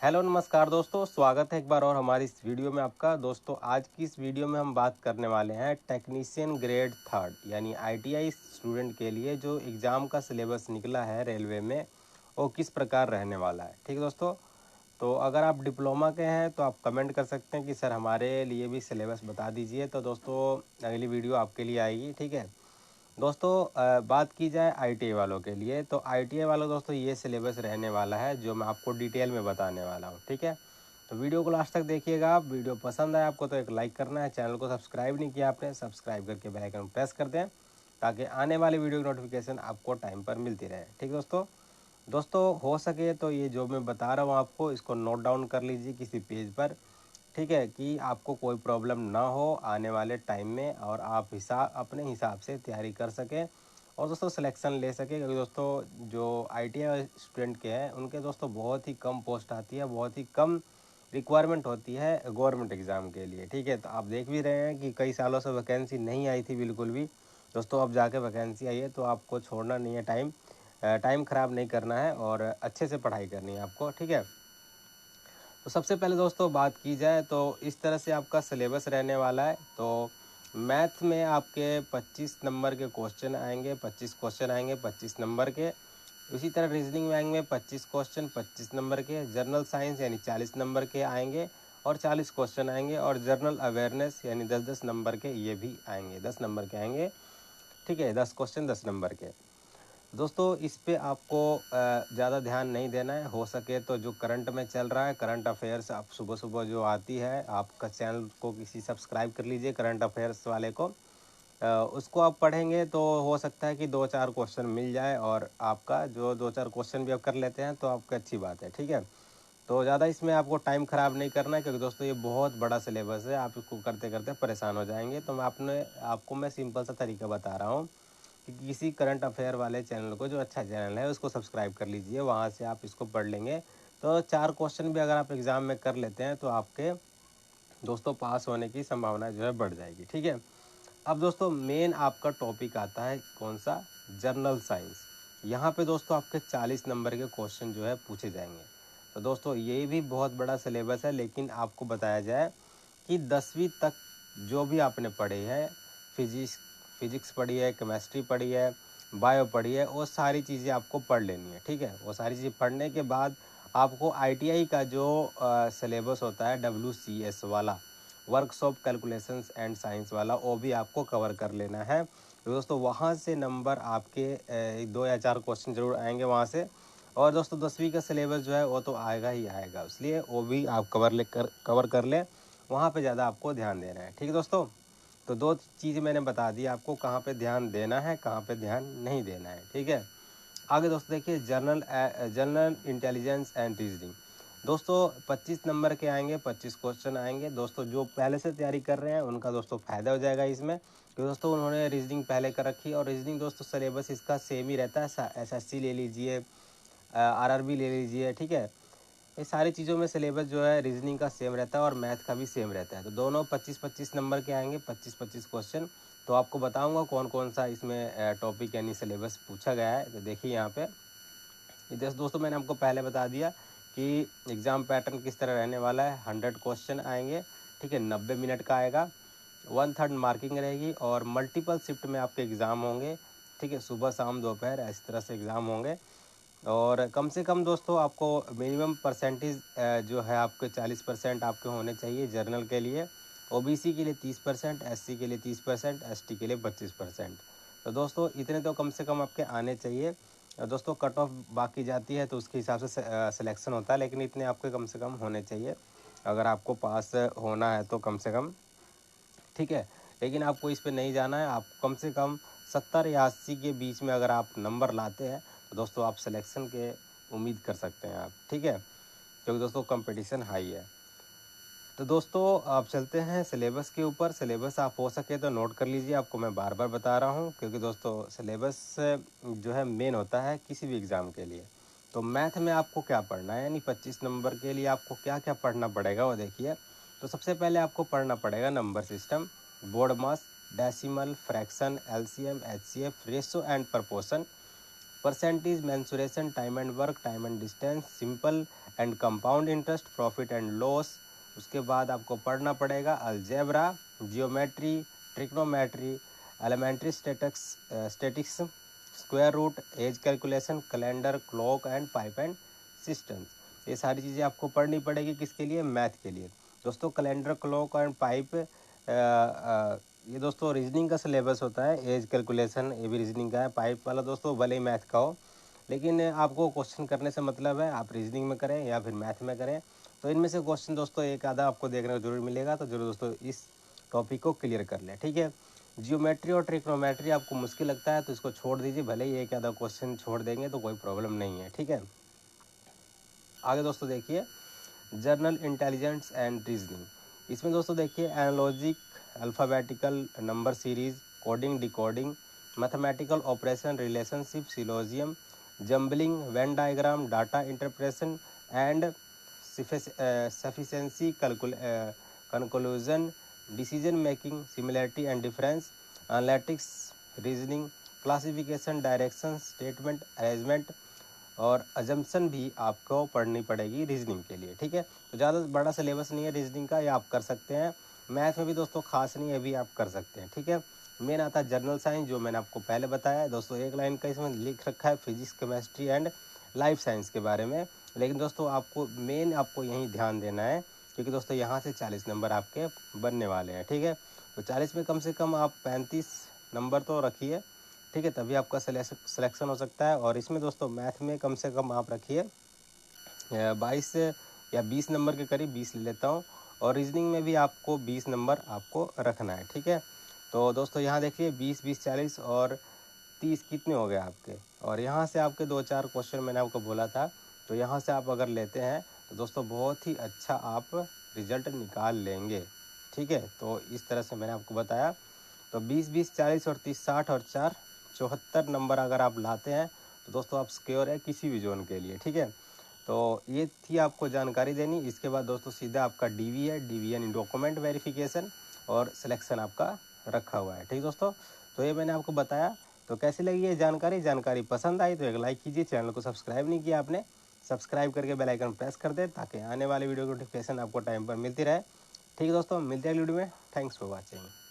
Hello नमस्कार दोस्तों, स्वागत है एक बार और हमारी इस वीडियो में आपका। दोस्तों आज की इस वीडियो में हम बात करने वाले हैं टेक्नीशियन ग्रेड थर्ड यानी आईटीआई स्टूडेंट के लिए जो एग्ज़ाम का सिलेबस निकला है रेलवे में वो किस प्रकार रहने वाला है। ठीक है दोस्तों, तो अगर आप डिप्लोमा के हैं तो आप कमेंट कर सकते हैं कि सर हमारे लिए भी सिलेबस बता दीजिए। तो दोस्तों अगली वीडियो आपके लिए आएगी। ठीक है दोस्तों, बात की जाए आईटीआई वालों के लिए तो आईटीआई वालों दोस्तों ये सिलेबस रहने वाला है जो मैं आपको डिटेल में बताने वाला हूँ। ठीक है, तो वीडियो को लास्ट तक देखिएगा। आप वीडियो पसंद आए आपको तो एक लाइक करना है, चैनल को सब्सक्राइब नहीं किया आपने सब्सक्राइब करके बेल आइकन प्रेस कर दें ताकि आने वाले वीडियो की नोटिफिकेशन आपको टाइम पर मिलती रहे। ठीक है दोस्तों हो सके तो ये जो मैं बता रहा हूँ आपको इसको नोट डाउन कर लीजिए किसी पेज पर। ठीक है, कि आपको कोई प्रॉब्लम ना हो आने वाले टाइम में और आप अपने हिसाब से तैयारी कर सकें और दोस्तों सिलेक्शन ले सकें। क्योंकि दोस्तों जो आईटीआई स्टूडेंट के हैं उनके दोस्तों बहुत ही कम पोस्ट आती है, बहुत ही कम रिक्वायरमेंट होती है गवर्नमेंट एग्ज़ाम के लिए। ठीक है, तो आप देख भी रहे हैं कि कई सालों से वैकेंसी नहीं आई थी बिल्कुल भी। दोस्तों अब जाके वैकेंसी आई है तो आपको छोड़ना नहीं है, टाइम ख़राब नहीं करना है और अच्छे से पढ़ाई करनी है आपको। ठीक है, तो सबसे पहले दोस्तों बात की जाए तो इस तरह से आपका सिलेबस रहने वाला है। तो मैथ में आपके 25 नंबर के क्वेश्चन आएंगे, 25 क्वेश्चन आएंगे 25 नंबर के। इसी तरह रीजनिंग में आएंगे 25 क्वेश्चन 25 नंबर के। जनरल साइंस यानी 40 नंबर के आएंगे और 40 क्वेश्चन आएंगे। और जनरल अवेयरनेस यानी 10-10 नंबर के ये भी आएंगे, 10 नंबर के आएंगे। ठीक है, 10 क्वेश्चन 10 नंबर के। दोस्तों इस पे आपको ज़्यादा ध्यान नहीं देना है। हो सके तो जो करंट में चल रहा है, करंट अफेयर्स आप सुबह सुबह जो आती है, आपका चैनल को किसी सब्सक्राइब कर लीजिए करंट अफेयर्स वाले को। उसको आप पढ़ेंगे तो हो सकता है कि 2-4 क्वेश्चन मिल जाए और आपका जो 2-4 क्वेश्चन भी आप कर लेते हैं तो आपकी अच्छी बात है। ठीक है, तो ज़्यादा इसमें आपको टाइम ख़राब नहीं करना है क्योंकि दोस्तों ये बहुत बड़ा सिलेबस है, आप इसको करते करते परेशान हो जाएंगे। तो आपको मैं सिंपल सा तरीका बता रहा हूँ कि किसी करंट अफेयर वाले चैनल को, जो अच्छा चैनल है, उसको सब्सक्राइब कर लीजिए, वहाँ से आप इसको पढ़ लेंगे। तो 4 क्वेश्चन भी अगर आप एग्ज़ाम में कर लेते हैं तो आपके दोस्तों पास होने की संभावना जो है बढ़ जाएगी। ठीक है, अब दोस्तों मेन आपका टॉपिक आता है कौन सा, जनरल साइंस। यहाँ पे दोस्तों आपके 40 नंबर के क्वेश्चन जो है पूछे जाएंगे। तो दोस्तों ये भी बहुत बड़ा सिलेबस है, लेकिन आपको बताया जाए कि 10वीं तक जो भी आपने पढ़े है, फिजिक्स फिजिक्स पढ़ी है, केमिस्ट्री पढ़ी है, बायो पढ़ी है, वो सारी चीज़ें आपको पढ़ लेनी है। ठीक है, वो सारी चीज़ें पढ़ने के बाद आपको आईटीआई का जो सिलेबस होता है WCS वाला, वर्कशॉप कैलकुलेशंस एंड साइंस वाला, वो भी आपको कवर कर लेना है। तो दोस्तों वहाँ से नंबर आपके 2 या 4 क्वेश्चन ज़रूर आएंगे वहाँ से। और दोस्तों 10वीं का सिलेबस जो है वो तो आएगा ही आएगा, इसलिए वो भी आप कवर कर लें। वहाँ पे ज़्यादा आपको ध्यान देना है। ठीक है दोस्तों, तो 2 चीज़ें मैंने बता दी आपको, कहाँ पे ध्यान देना है, कहाँ पे ध्यान नहीं देना है। ठीक है, आगे दोस्तों देखिए जनरल इंटेलिजेंस एंड रीजनिंग। दोस्तों 25 नंबर के आएंगे, 25 क्वेश्चन आएंगे। दोस्तों जो पहले से तैयारी कर रहे हैं उनका दोस्तों फ़ायदा हो जाएगा इसमें, क्योंकि दोस्तों उन्होंने रीजनिंग पहले कर रखी है। और रीजनिंग दोस्तों सिलेबस इसका सेम ही रहता है, एसएससी ले लीजिए, आरआरबी ले लीजिए। ठीक है, ये सारी चीज़ों में सिलेबस जो है रीजनिंग का सेम रहता है और मैथ का भी सेम रहता है। तो दोनों 25-25 नंबर के आएंगे, 25-25 क्वेश्चन। तो आपको बताऊंगा कौन कौन सा इसमें टॉपिक यानी सिलेबस पूछा गया है। तो देखिए यहाँ पे दोस्तों मैंने आपको पहले बता दिया कि एग्ज़ाम पैटर्न किस तरह रहने वाला है। 100 क्वेश्चन आएंगे। ठीक है, 90 मिनट का आएगा, 1/3 मार्किंग रहेगी और मल्टीपल शिफ्ट में आपके एग्ज़ाम होंगे। ठीक है, सुबह शाम दोपहर इस तरह से एग्ज़ाम होंगे। और कम से कम दोस्तों आपको मिनिमम परसेंटेज जो है आपके 40% आपके होने चाहिए जनरल के लिए, ओबीसी के लिए 30%, एससी के लिए 30%, एसटी के लिए 25%। तो दोस्तों इतने तो कम से कम आपके आने चाहिए। दोस्तों कट ऑफ बाकी जाती है तो उसके हिसाब से सिलेक्शन होता है, लेकिन इतने आपके कम से कम होने चाहिए अगर आपको पास होना है तो कम से कम। ठीक है, लेकिन आपको इस पे नहीं जाना है। आप कम से कम 70 या 80 के बीच में अगर आप नंबर लाते हैं तो दोस्तों आप सिलेक्शन के उम्मीद कर सकते हैं आप। ठीक है, क्योंकि दोस्तों कंपटीशन हाई है। तो दोस्तों आप चलते हैं सिलेबस के ऊपर। सिलेबस आप हो सके तो नोट कर लीजिए, आपको मैं बार बार बता रहा हूँ क्योंकि दोस्तों सिलेबस जो है मेन होता है किसी भी एग्ज़ाम के लिए। तो मैथ में आपको क्या पढ़ना है, यानी 25 नंबर के लिए आपको क्या क्या पढ़ना पड़ेगा वो देखिए। तो सबसे पहले आपको पढ़ना पड़ेगा number system, BODMAS, decimal, fraction, LCM, HCF, ratio and proportion, percentage, mensuration, time and work, time and distance, simple and compound interest, profit and loss. उसके बाद आपको पढ़ना पड़ेगा algebra, geometry, trigonometry, elementary statics, square root, age calculation, calendar, clock and pipe and cisterns. ये सारी चीज़ें आपको पढ़नी पड़ेगी, किसके लिए? मैथ के लिए दोस्तों। कैलेंडर, क्लॉक एंड पाइप, ये दोस्तों रीजनिंग का सिलेबस होता है। एज कैलकुलेशन ये भी रीजनिंग का है। पाइप वाला दोस्तों भले ही मैथ का हो, लेकिन आपको क्वेश्चन करने से मतलब है, आप रीजनिंग में करें या फिर मैथ में करें, तो इनमें से क्वेश्चन दोस्तों एक आधा आपको देखने को जरूर मिलेगा। तो जरूर दोस्तों इस टॉपिक को क्लियर कर लें, ठीक है। जियोमेट्री और ट्रिग्नोमेट्री आपको मुश्किल लगता है तो इसको छोड़ दीजिए, भले ही एक आधा क्वेश्चन छोड़ देंगे तो कोई प्रॉब्लम नहीं है, ठीक है। आगे दोस्तों देखिए, जर्नल इंटेलिजेंस एंड रीजनिंग। इसमें दोस्तों देखिए analogic, alphabetical, number series, coding, decoding, mathematical operation, relationship, syllogism, jumbling, Venn diagram, data interpretation and sufficiency, conclusion, decision making, similarity and difference, analytics, reasoning, classification, direction, statement, arrangement और assumption भी आपको पढ़नी पड़ेगी reasoning के लिए, ठीक है। तो ज़्यादा बड़ा सिलेबस नहीं है रीजनिंग का, ये आप कर सकते हैं। मैथ में भी दोस्तों खास नहीं है, भी आप कर सकते हैं, ठीक है। मेन आता है जनरल साइंस, जो मैंने आपको पहले बताया दोस्तों। एक लाइन का इसमें लिख रखा है physics, chemistry and life science के बारे में, लेकिन दोस्तों आपको मेन आपको यहीं ध्यान देना है, क्योंकि दोस्तों यहाँ से 40 नंबर आपके बनने वाले हैं, ठीक है। तो 40 में कम से कम आप 35 नंबर तो रखिए, ठीक है, तभी आपका सिलेक्शन हो सकता है। और इसमें दोस्तों मैथ में कम से कम आप रखिए 22 या 20 नंबर के करीब, 20 ले लेता हूँ। और रीजनिंग में भी आपको 20 नंबर आपको रखना है, ठीक है। तो दोस्तों यहाँ देखिए 20, 20, 40 और 30 कितने हो गए आपके। और यहाँ से आपके 2-4 क्वेश्चन मैंने आपको बोला था, तो यहाँ से आप अगर लेते हैं तो दोस्तों बहुत ही अच्छा आप रिजल्ट निकाल लेंगे, ठीक है। तो इस तरह से मैंने आपको बताया। तो 20, 20, 40 और 30, 60 और 4, 74 नंबर अगर आप लाते हैं तो दोस्तों आप सिक्योर है किसी भी जोन के लिए, ठीक है। तो ये थी आपको जानकारी देनी। इसके बाद दोस्तों सीधा आपका डीवी है, डीवीएन डॉक्यूमेंट वेरिफिकेशन और सिलेक्शन आपका रखा हुआ है, ठीक दोस्तों। तो ये मैंने आपको बताया। तो कैसी लगी ये जानकारी पसंद आई तो एक लाइक कीजिए। चैनल को सब्सक्राइब नहीं किया आपने, सब्सक्राइब करके बेल आइकन प्रेस कर दे, ताकि आने वाले वीडियो की नोटिफिकेशन आपको टाइम पर मिलती रहे, ठीक है दोस्तों। मिलते हैं वीडियो में। Thanks for watching.